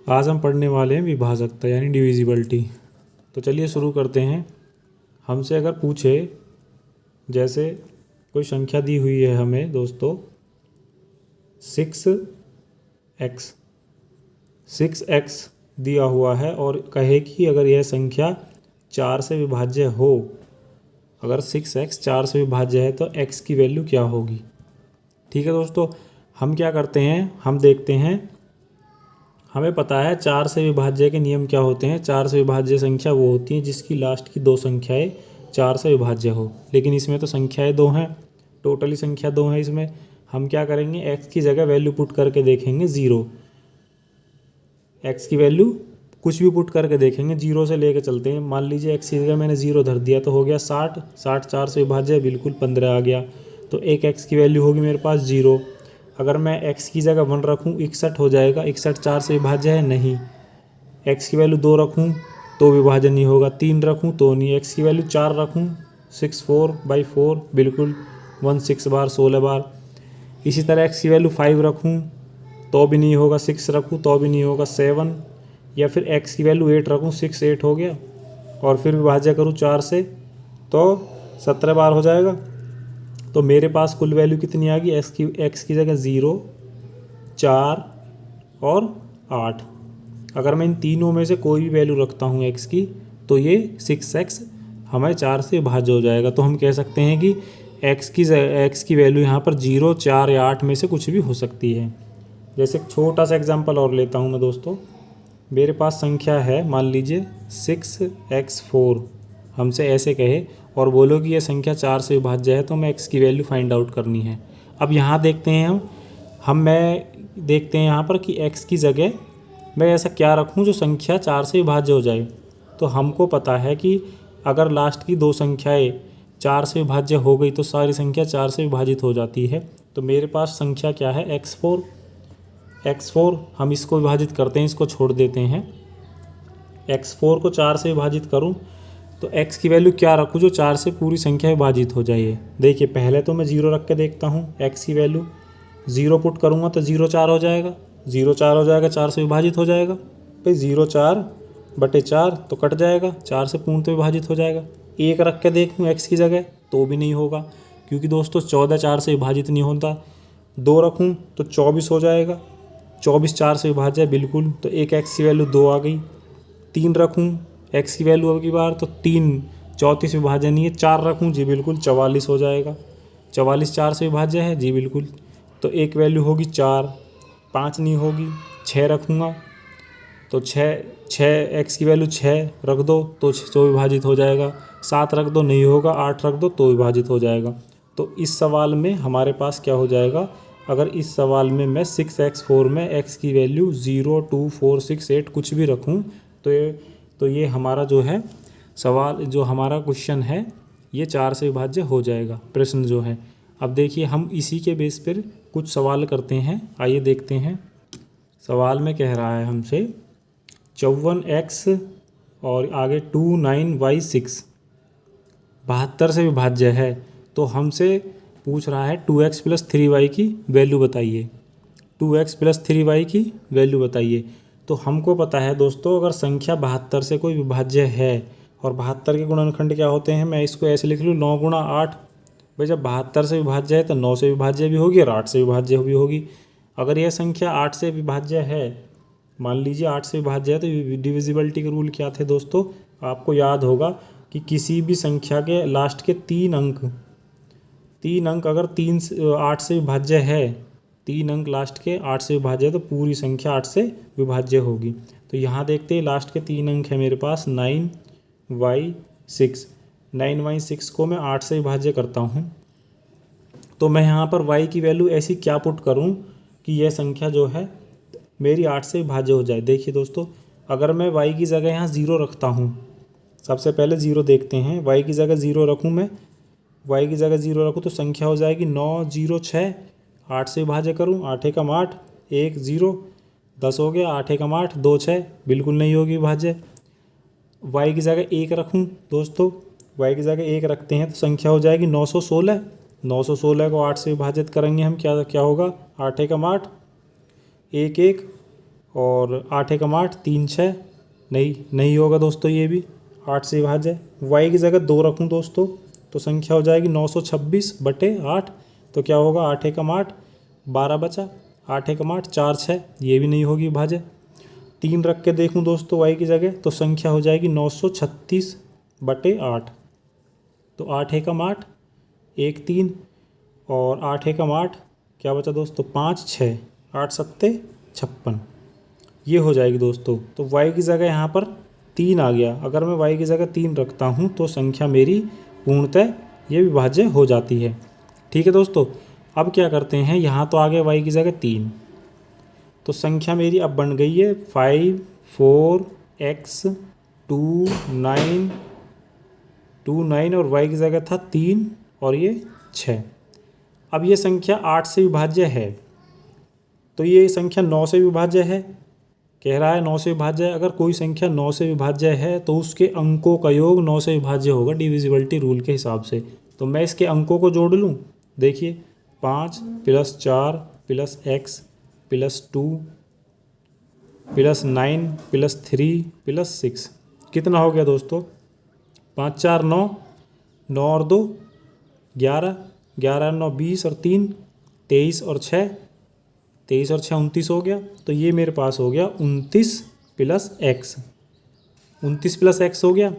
आज हम पढ़ने वाले हैं विभाजकता यानी डिविजिबिलिटी। तो चलिए शुरू करते हैं। हमसे अगर पूछे, जैसे कोई संख्या दी हुई है हमें दोस्तों 6x दिया हुआ है और कहे कि अगर यह संख्या 4 से विभाज्य हो, अगर 6x 4 से विभाज्य है तो x की वैल्यू क्या होगी। ठीक है दोस्तों, हम क्या करते हैं, हम देखते हैं। हमें पता है 4 से विभाज्य के नियम क्या होते हैं। 4 से विभाज्य संख्या वो होती है जिसकी लास्ट की दो संख्याएं 4 से विभाज्य हो, लेकिन इसमें तो संख्याएं दो हैं, टोटली संख्या दो है। इसमें हम क्या करेंगे, x की जगह वैल्यू पुट करके देखेंगे 0। x की वैल्यू कुछ भी पुट करके देखेंगे, 0 से लेके चलते हैं। मान लीजिए x की जगह मैंने 0 धर दिया तो हो गया 60। 4 से विभाज्य है, बिल्कुल 15 आ गया। तो एक x की वैल्यू होगी मेरे पास 0। अगर मैं x की जगह 1 रखूँ 61 हो जाएगा। 61 4 से विभाज्य है नहीं। x की वैल्यू 2 रखूँ तो विभाजन नहीं होगा, 3 रखूँ तो नहीं। x की वैल्यू 4 रखूँ 64/4 बिल्कुल 16 बार 16 बार। इसी तरह x की वैल्यू 5 रखूँ तो भी नहीं होगा, 6 रखूँ तो भी नहीं होगा, 7। या फिर x की वैल्यू 8 रखूँ, 6 8 हो गया। और फिर विभाज्य करूँ 4 से तो 17 बार हो जाएगा। तो मेरे पास कुल वैल्यू कितनी आ गई, x की जगह 0, 4 और 8। अगर मैं इन तीनों में से कोई भी वैल्यू रखता हूँ x की तो ये 6x हमें 4 से विभाज्य हो जाएगा। तो हम कह सकते हैं कि x की वैल्यू यहाँ पर 0, 4 या 8 में से कुछ भी हो सकती है। जैसे एक छोटा सा एग्जांपल और लेता हूँ मैं दोस्तों। मेरे पास संख्या है, मान लीजिए 6x4। हमसे ऐसे कहे और बोलो कि यह संख्या 4 से विभाज्य है, तो हमें x की वैल्यू फाइंड आउट करनी है। अब यहाँ देखते हैं देखते हैं यहाँ पर कि x की जगह मैं ऐसा क्या रखूँ जो संख्या 4 से विभाज्य हो जाए। तो हमको पता है कि अगर लास्ट की दो संख्याएं 4 से विभाज्य हो गई तो सारी संख्या 4 से विभाजित हो जाती है। तो मेरे पास संख्या क्या है, x4। हम इसको विभाजित करते हैं, इसको छोड़ देते हैं। x4 को 4 से विभाजित करूं तो x की वैल्यू क्या रखूं जो 4 से पूरी संख्या विभाजित हो जाए। देखिए पहले तो मैं 0 रख के देखता हूं। x की वैल्यू 0 पुट करूंगा तो 0 4 हो जाएगा, 0 4 हो जाएगा, 4 से विभाजित हो जाएगा। भाई 0 4/4 तो कट जाएगा, 4 से पूर्ण तो विभाजित हो जाएगा। 1 रख के देखूँ x की जगह तो भी नहीं होगा, क्योंकि दोस्तों 14 4 से विभाजित नहीं होता। 2 रखूँ तो 24 हो जाएगा, 24 4 से विभाज्य है बिल्कुल, तो एक x की वैल्यू 2 आ गई। 3 रखूँ x की वैल्यू अब की बार तो 3 34 विभाज्य नहीं है। 4 रखूँ जी बिल्कुल 44 हो जाएगा। 44 4 से विभाज्य है जी बिल्कुल, तो एक वैल्यू होगी 4। 5 नहीं होगी। 6 रखूँगा तो 6 x की वैल्यू 6 रख दो तो विभाजित हो जाएगा। 7 रख दो नहीं होगा, 8 रख दो तो विभाजित हो जाएगा। तो इस सवाल में हमारे पास क्या हो जाएगा, अगर इस सवाल में मैं 6x4 में x की वैल्यू 0, 2, 4, 6, 8 कुछ भी रखूं तो ये हमारा जो है सवाल, जो हमारा क्वेश्चन है ये 4 से विभाज्य हो जाएगा, प्रश्न जो है। अब देखिए हम इसी के बेस पर कुछ सवाल करते हैं, आइए देखते हैं। सवाल में कह रहा है हमसे 54x और आगे 29y6 72 से विभाज्य है। तो हमसे पूछ रहा है 2x + 3y की वैल्यू बताइए। 2x + 3y की वैल्यू बताइए। तो हमको पता है दोस्तों, अगर संख्या 72 से कोई विभाज्य है और 72 के गुणनखंड क्या होते हैं, मैं इसको ऐसे लिख लूँ 9 × 8। भाई जब 72 से विभाज्य है तो 9 से विभाज्य भी होगी और 8 से विभाज्य भी होगी। अगर यह संख्या 8 से विभाज्य है, मान लीजिए 8 से विभाज्य है, तो डिविजिबिलिटी के रूल क्या थे दोस्तों, आपको याद होगा कि किसी भी संख्या के लास्ट के 3 अंक अगर 8 से विभाज्य है, 3 अंक लास्ट के 8 से विभाज्य है तो पूरी संख्या 8 से विभाज्य होगी। तो यहाँ देखते हैं लास्ट के 3 अंक है मेरे पास 9y6। 9y6 को मैं 8 से विभाज्य करता हूँ, तो मैं यहाँ पर y की वैल्यू ऐसी क्या पुट करूँ कि यह संख्या जो है मेरी 8 से विभाज्य हो जाए। देखिए दोस्तों, अगर मैं y की जगह यहाँ 0 रखता हूँ, सबसे पहले 0 देखते हैं। y की जगह 0 रखूँ, मैं y की जगह 0 रखूँ तो संख्या हो जाएगी 9 0 6। 8 से विभाज्य करूँ, 8 एकम 8 1 0 10 हो गया। 8 एकम 8 2 6 बिल्कुल नहीं होगी विभाज्य। y की जगह 1 रखूँ दोस्तों, y की जगह 1 रखते हैं तो संख्या हो जाएगी 916। 916 को 8 से विभाजित करेंगे हम, क्या होगा 8 एकम 8 1 1 और 8 एकम 8, 3 6, नहीं होगा दोस्तों, ये भी 8 से विभाज्य है। y की जगह 2 रखूँ दोस्तों तो संख्या हो जाएगी 926/8। तो क्या होगा, 8 एकम 8, 12 बचा, 8 एकम 8, 4 6, ये भी नहीं होगी विभाज्य। 3 रख के देखूँ दोस्तों y की जगह तो संख्या हो जाएगी 936/8। तो 8 एकम 8, 1 3 और 8 एकम 8 क्या बचा दोस्तों, 5 6, 8 सत्ते 56, ये हो जाएगी दोस्तों। तो y की जगह यहाँ पर 3 आ गया। अगर मैं y की जगह 3 रखता हूँ तो संख्या मेरी पूर्णतः ये विभाज्य हो जाती है। ठीक है दोस्तों, अब क्या करते हैं, यहाँ तो आ गया y की जगह 3, तो संख्या मेरी अब बन गई है 5 4 x 2 9 और y की जगह था 3 और ये 6। अब ये संख्या 8 से विभाज्य है, तो ये संख्या 9 से विभाज्य है, कह रहा है 9 से विभाज्य है। अगर कोई संख्या 9 से विभाज्य है तो उसके अंकों का योग 9 से विभाज्य होगा डिविजिबिलिटी रूल के हिसाब से। तो मैं इसके अंकों को जोड़ लूँ, देखिए 5 + 4 + x + 2 + 9 + 3 + 6 कितना हो गया दोस्तों, 5 4 9, 9 और 2 11, 11 और 9 20 और 3 23 और 6 29 हो गया। तो ये मेरे पास हो गया 29 + x, 29 + x हो गया।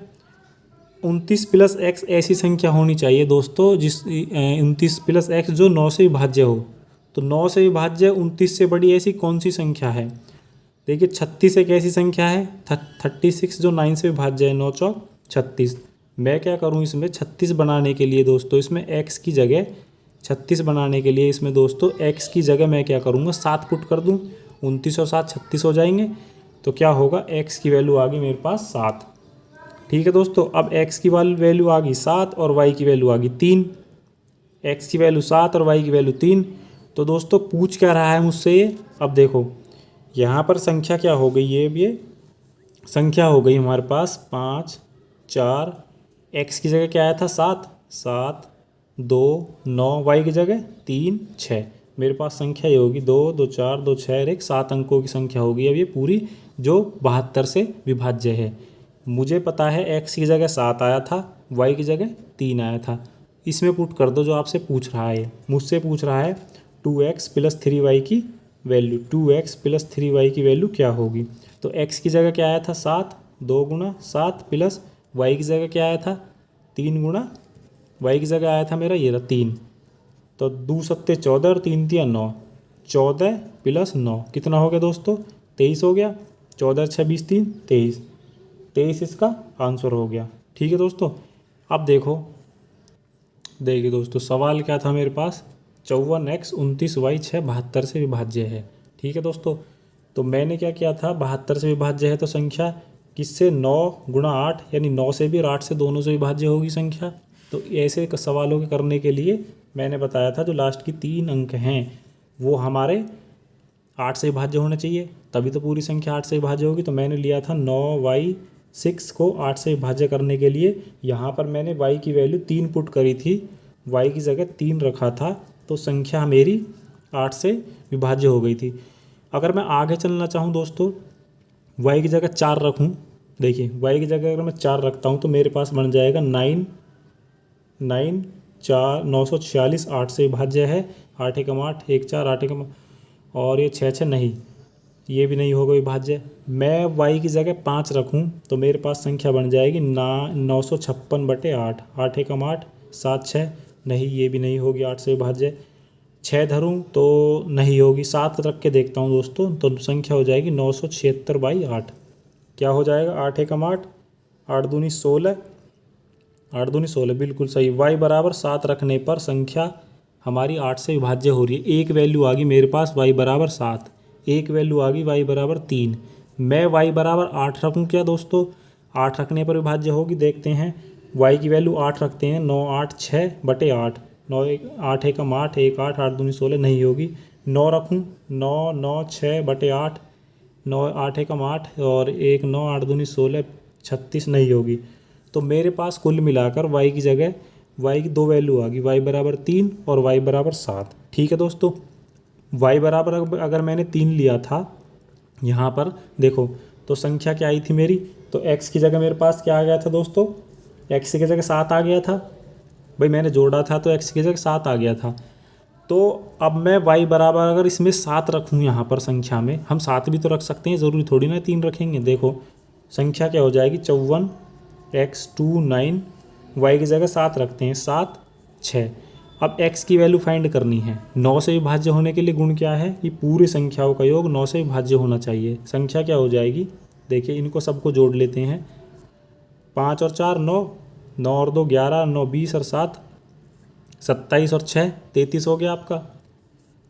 29 + x ऐसी संख्या होनी चाहिए दोस्तों 29 + x जो 9 से विभाज्य हो। तो 9 से विभाज्य 29 से बड़ी ऐसी कौन सी संख्या है, देखिए 36 एक ऐसी संख्या है, 36 जो 9 से विभाज्य है, 9 चौक 36। मैं क्या करूं, इसमें 36 बनाने के लिए दोस्तों इसमें x की जगह 36 बनाने के लिए इसमें दोस्तों x की जगह मैं क्या करूंगा, 7 पुट कर दूं। 29 और 7 36 हो जाएंगे। तो क्या होगा, x की वैल्यू आ गई मेरे पास 7। ठीक है दोस्तों, अब x की वैल्यू आ गई 7 और y की वैल्यू आ गई 3। x की वैल्यू 7 और y की वैल्यू 3। तो दोस्तों पूछ क्या रहा है मुझसे ये, अब देखो यहाँ पर संख्या क्या हो गई, ये संख्या हो गई हमारे पास 5 4, x की जगह क्या आया था 7 7 2 9, y की जगह 3 6। मेरे पास संख्या ये होगी 2 2 4 2 6 और 1, 7 अंकों की संख्या होगी अब ये पूरी, जो 72 से विभाज्य है। मुझे पता है x की जगह 7 आया था, y की जगह 3 आया था। इसमें पुट कर दो जो आपसे पूछ रहा है, मुझसे पूछ रहा है 2x + 3y की वैल्यू, 2x + 3y की वैल्यू क्या होगी। तो x की जगह क्या आया था 7, 2 × 7 प्लस y की जगह क्या आया था 3 × y की जगह आया था मेरा ये 3। तो 2 सत्ते 14 और 3 तिया 9, 14 + 9 कितना हो गया दोस्तों, 23 हो गया। 14 6 20 3 23 इसका आंसर हो गया। ठीक है दोस्तों, अब देखिए दोस्तों सवाल क्या था मेरे पास, 54x 29y 6 72 से विभाज्य है। ठीक है दोस्तों, तो मैंने क्या किया था, 72 से विभाज्य है तो संख्या किससे, 9 × 8 यानी 9 से भी और 8 से दोनों से विभाज्य होगी संख्या। तो ऐसे सवालों के करने के लिए मैंने बताया था जो लास्ट की 3 अंक हैं वो हमारे 8 से विभाज्य होने चाहिए, तभी तो पूरी संख्या 8 से विभाज्य होगी। तो मैंने लिया था 9y 6 को 8 से विभाज्य करने के लिए, यहाँ पर मैंने y की वैल्यू 3 पुट करी थी, y की जगह 3 रखा था, तो संख्या मेरी 8 से विभाज्य हो गई थी। अगर मैं आगे चलना चाहूँ दोस्तों, y की जगह 4 रखूँ, देखिए y की जगह अगर मैं 4 रखता हूँ तो मेरे पास बन जाएगा 9 4 946 8 से विभाज्य है। 8 एकम 8 1 4 8 एकम, और ये 6 6 नहीं, ये भी नहीं होगा विभाज्य। मैं y की जगह 5 रखूँ तो मेरे पास संख्या बन जाएगी 956/8। 8 एकम 8 7 6 नहीं, ये भी नहीं होगी 8 से विभाज्य। 6 धरूँ तो नहीं होगी, 7 रख के देखता हूँ दोस्तों तो संख्या हो जाएगी 976/8। क्या हो जाएगा, 8 एकम 8 8 दूनी 16, 8 दूनी 16 बिल्कुल सही। y बराबर 7 रखने पर संख्या हमारी 8 से विभाज्य हो रही है। एक वैल्यू आ गई मेरे पास y बराबर 7, एक वैल्यु आ गई y बराबर 3। मैं y बराबर 8 रखूँ क्या दोस्तों, 8 रखने पर विभाज्य होगी, देखते हैं। y की वैल्यू 8 रखते हैं, 9 8 6/8, 9 8 एकम 8 1 8 8 दूनी 16 नहीं होगी। 9 रखूँ, 9 9 6/8, 9 8 एकम 8 और 1 9 8 दूनी 16 36 नहीं होगी। तो मेरे पास कुल मिलाकर y की जगह y की 2 वैल्यू आ गई, y बराबर 3 और y बराबर 7। ठीक है दोस्तों, y बराबर अगर मैंने 3 लिया था यहाँ पर देखो, तो संख्या क्या आई थी मेरी, तो x की जगह मेरे पास क्या आ गया था दोस्तों, x की जगह 7 आ गया था। भाई मैंने जोड़ा था तो x की जगह 7 आ गया था। तो अब मैं y बराबर अगर इसमें 7 रखूँ, यहाँ पर संख्या में हम 7 भी तो रख सकते हैं, ज़रूरी थोड़ी ना 3 रखेंगे। देखो संख्या क्या हो जाएगी, 54 x 2 9, y की जगह 7 रखते हैं, 7 6। अब x की वैल्यू फाइंड करनी है। 9 से विभाज्य होने के लिए गुण क्या है, कि पूरी संख्याओं का योग 9 से विभाज्य होना चाहिए। संख्या क्या हो जाएगी, देखिए इनको सबको जोड़ लेते हैं। 5 और 4 9, 9 और 2 11, 9 20 और 7 27 और 6 33 हो गया आपका।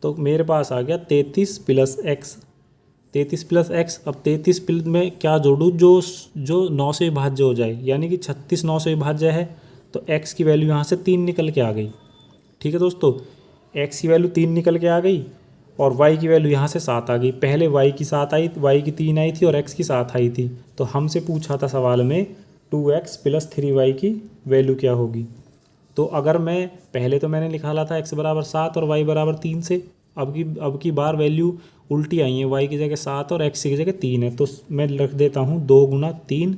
तो मेरे पास आ गया 33 प्लस एक्स, 33 प्लस एक्स। अब 33 प्लस में क्या जोड़ूँ, जो 9 से विभाज्य हो जाए, यानी कि 36 9 से विभाज्य है। तो x की वैल्यू यहाँ से 3 निकल के आ गई। ठीक है दोस्तों, x की वैल्यू 3 निकल के आ गई और y की वैल्यू यहाँ से 7 आ गई। पहले y की 7 आई, y की 3 आई थी और x की 7 आई थी। तो हमसे पूछा था सवाल में 2x प्लस 3y की वैल्यू क्या होगी। तो अगर मैं पहले तो मैंने निकाला था x बराबर 7 और y बराबर 3 से, अब की बार वैल्यू उल्टी आई है, y की जगह 7 और x की जगह 3 है। तो मैं रख देता हूँ 2 गुना 3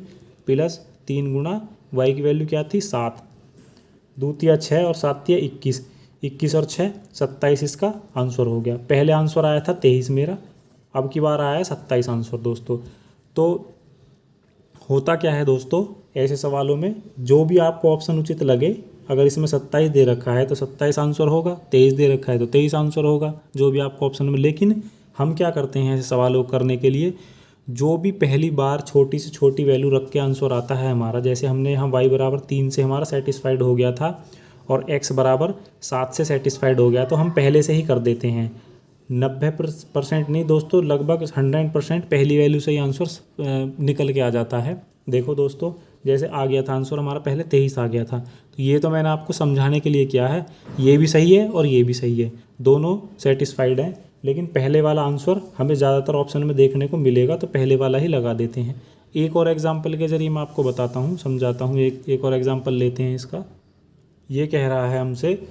प्लस 3 गुना y की वैल्यू क्या थी 7, 2 तिया 6 और 7 तिया 21, 21 और 6 27 इसका आंसर हो गया। पहले आंसर आया था 23 मेरा, अब की बार आया है 27 आंसर दोस्तों। तो होता क्या है दोस्तों, ऐसे सवालों में जो भी आपको ऑप्शन उचित लगे, अगर इसमें 27 दे रखा है तो 27 आंसर होगा, 23 दे रखा है तो 23 आंसर होगा, जो भी आपको ऑप्शन में। लेकिन हम क्या करते हैं ऐसे सवालों को करने के लिए, जो भी पहली बार छोटी से छोटी वैल्यू रख के आंसर आता है हमारा, जैसे हमने यहाँ y बराबर 3 से हमारा सेटिस्फाइड हो गया था और x बराबर 7 से सेटिस्फाइड हो गया, तो हम पहले से ही कर देते हैं। 90% नहीं दोस्तों, लगभग 100% पहली वैल्यू से ही आंसर निकल के आ जाता है। देखो दोस्तों, जैसे आ गया था आंसर हमारा पहले 23 आ गया था, तो ये तो मैंने आपको समझाने के लिए किया है। ये भी सही है और ये भी सही है, दोनों सेटिस्फाइड हैं। लेकिन पहले वाला आंसर हमें ज़्यादातर ऑप्शन में देखने को मिलेगा, तो पहले वाला ही लगा देते हैं। एक और एग्जाम्पल के ज़रिए मैं आपको बताता हूँ, समझाता हूँ। एक और एग्जाम्पल लेते हैं इसका। ये कह रहा है हमसे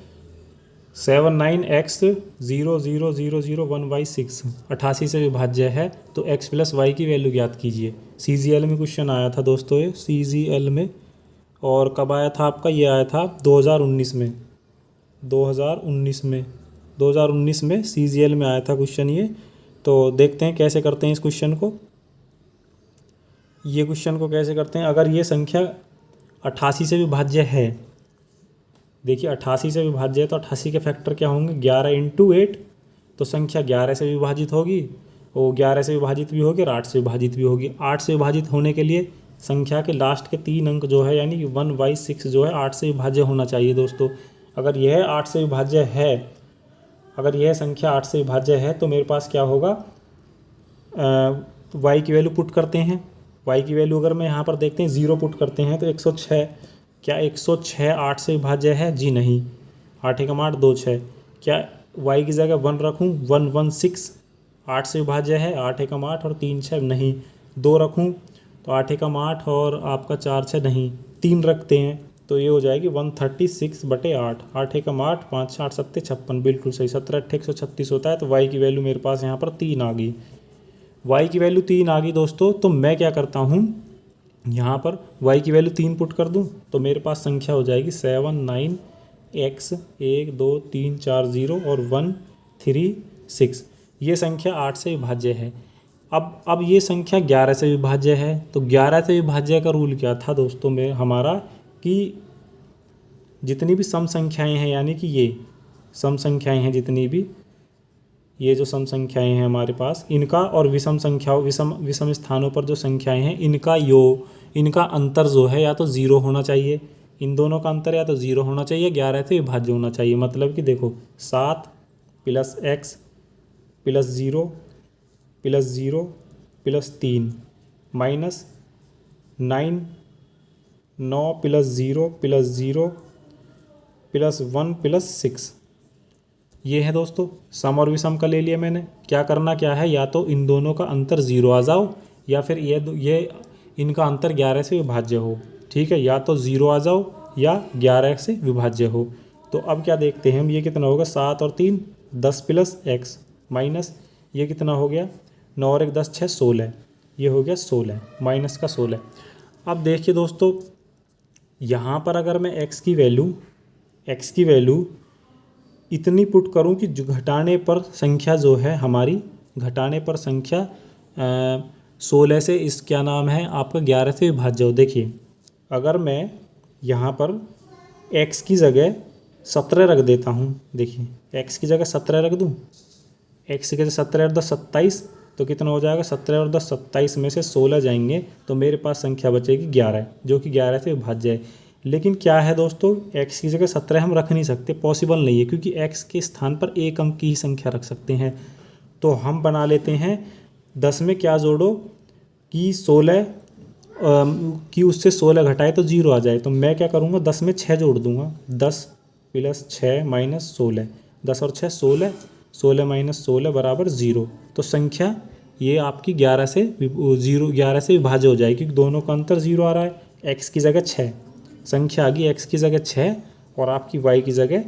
79x 0,0,0,0,1/6 88 से विभाज्य है, तो x प्लस वाई की वैल्यू ज्ञात कीजिए। CGL में क्वेश्चन आया था दोस्तों, ये CGL में। और कब आया था आपका, ये आया था 2019 में, 2019 में CGL में आया था क्वेश्चन ये। तो देखते हैं कैसे करते हैं इस क्वेश्चन को। ये क्वेश्चन को कैसे करते हैं, अगर ये संख्या 88 से विभाज्य है, देखिए 88 से विभाज्य है, तो 88 के फैक्टर क्या होंगे, 11 × 8, तो संख्या 11 से विभाजित होगी, वो 11 से विभाजित भी होगी और 8 से विभाजित भी होगी। 8 से विभाजित होने के लिए संख्या के लास्ट के 3 अंक जो है, यानी कि 1/6 जो है 8 से विभाज्य होना चाहिए दोस्तों। अगर यह 8 से विभाज्य है, अगर यह संख्या 8 से विभाज्य है, तो मेरे पास क्या होगा, y की वैल्यू पुट करते हैं। y की वैल्यू अगर मैं यहाँ पर देखते हैं 0 पुट करते हैं तो 106, क्या 106 8 से विभाज्य है, जी नहीं। 8 एकम 8 2 6, क्या y की जगह 1 रखूँ, 116 8 से विभाज्य है, 8 एकम 8 और 3 6 नहीं। 2 रखूँ तो 8 एकम 8 और आपका 4 6 नहीं। 3 रखते हैं तो ये हो जाएगी 136/8, 8 एकम 8 5 8 7 56, बिल्कुल सही। 17 8 136 होता है। तो y की वैल्यू मेरे पास यहाँ पर 3 आ गई, y की वैल्यू 3 आ गई दोस्तों। तो मैं क्या करता हूँ, यहाँ पर y की वैल्यू 3 पुट कर दूँ, तो मेरे पास संख्या हो जाएगी 79x 1 2 3 4 0 और 136। ये संख्या 8 से विभाज्य है। अब ये संख्या 11 से विभाज्य है, तो 11 से विभाज्य का रूल क्या था दोस्तों में हमारा, कि जितनी भी सम संख्याएँ हैं, यानी कि ये सम संख्याएँ हैं जितनी भी, ये जो सम संख्याएँ हैं हमारे पास, इनका और विषम संख्याओं विषम स्थानों पर जो संख्याएँ हैं, इनका अंतर जो है या तो 0 होना चाहिए, इन दोनों का अंतर या तो 0 होना चाहिए, 11 से विभाज्य होना चाहिए। मतलब कि देखो 7 plus x plus 0 plus 0 plus 3 minus 9 plus 0 plus 0 plus 1 plus 6। ये है दोस्तों सम और विषम का ले लिया मैंने। क्या करना क्या है, या तो इन दोनों का अंतर 0 आ जाओ, या फिर ये इनका अंतर 11 से विभाज्य हो। ठीक है, या तो 0 आ जाओ या 11 से विभाज्य हो। तो अब क्या देखते हैं हम, ये कितना होगा, 7 और 3 10 प्लस x माइनस ये कितना हो गया 9 और 1 10 6 16, ये हो गया 16 माइनस का 16। अब देखिए दोस्तों, यहाँ पर अगर मैं x की वैल्यू इतनी पुट करूँ कि जो घटाने पर संख्या जो है हमारी, घटाने पर संख्या 16 से इस क्या नाम है आपका 11 से विभाज्य हो। देखिए अगर मैं यहाँ पर x की जगह 17 रख देता हूँ, देखिए x की जगह 17 रख दूँ, x की जगह 17 और 10 27, तो कितना हो जाएगा 17 और 10 27 में से 16 जाएंगे तो मेरे पास संख्या बचेगी 11, जो कि 11 से विभाज्य है। लेकिन क्या है दोस्तों, x की जगह 17 हम रख नहीं सकते, पॉसिबल नहीं है, क्योंकि x के स्थान पर एक अंक की ही संख्या रख सकते हैं। तो हम बना लेते हैं 10 में क्या जोड़ो कि 16 कि उससे 16 घटाए तो 0 आ जाए। तो मैं क्या करूँगा, 10 में 6 जोड़ दूंगा, 10 प्लस 6 माइनस 16, 10 और 6 16, 16 माइनस 16 बराबर 0। तो संख्या ये आपकी 11 से विभाज्य हो जाएगी, क्योंकि दोनों का अंतर 0 आ रहा है। x की जगह 6, संख्या आ गई x की जगह 6 और आपकी y की जगह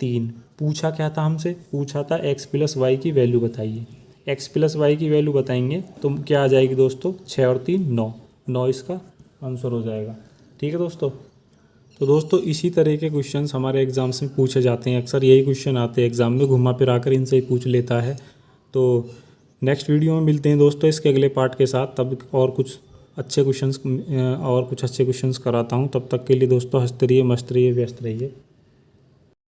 3। पूछा क्या था हमसे, पूछा था x प्लस वाई की वैल्यू बताइए। x प्लस वाई की वैल्यू बताएंगे तो क्या आ जाएगी दोस्तों, 6 और 3 9 इसका आंसर हो जाएगा। ठीक है दोस्तों। तो दोस्तों इसी तरह के क्वेश्चंस हमारे एग्ज़ाम्स में पूछे जाते हैं, अक्सर यही क्वेश्चन आते हैं एग्ज़ाम में, घुमा फिरा कर इनसे ही पूछ लेता है। तो नेक्स्ट वीडियो में मिलते हैं दोस्तों इसके अगले पार्ट के साथ, तब और कुछ अच्छे क्वेश्चंस कराता हूँ। तब तक के लिए दोस्तों हंसते रहिए, मस्त रहिए, व्यस्त रहिए।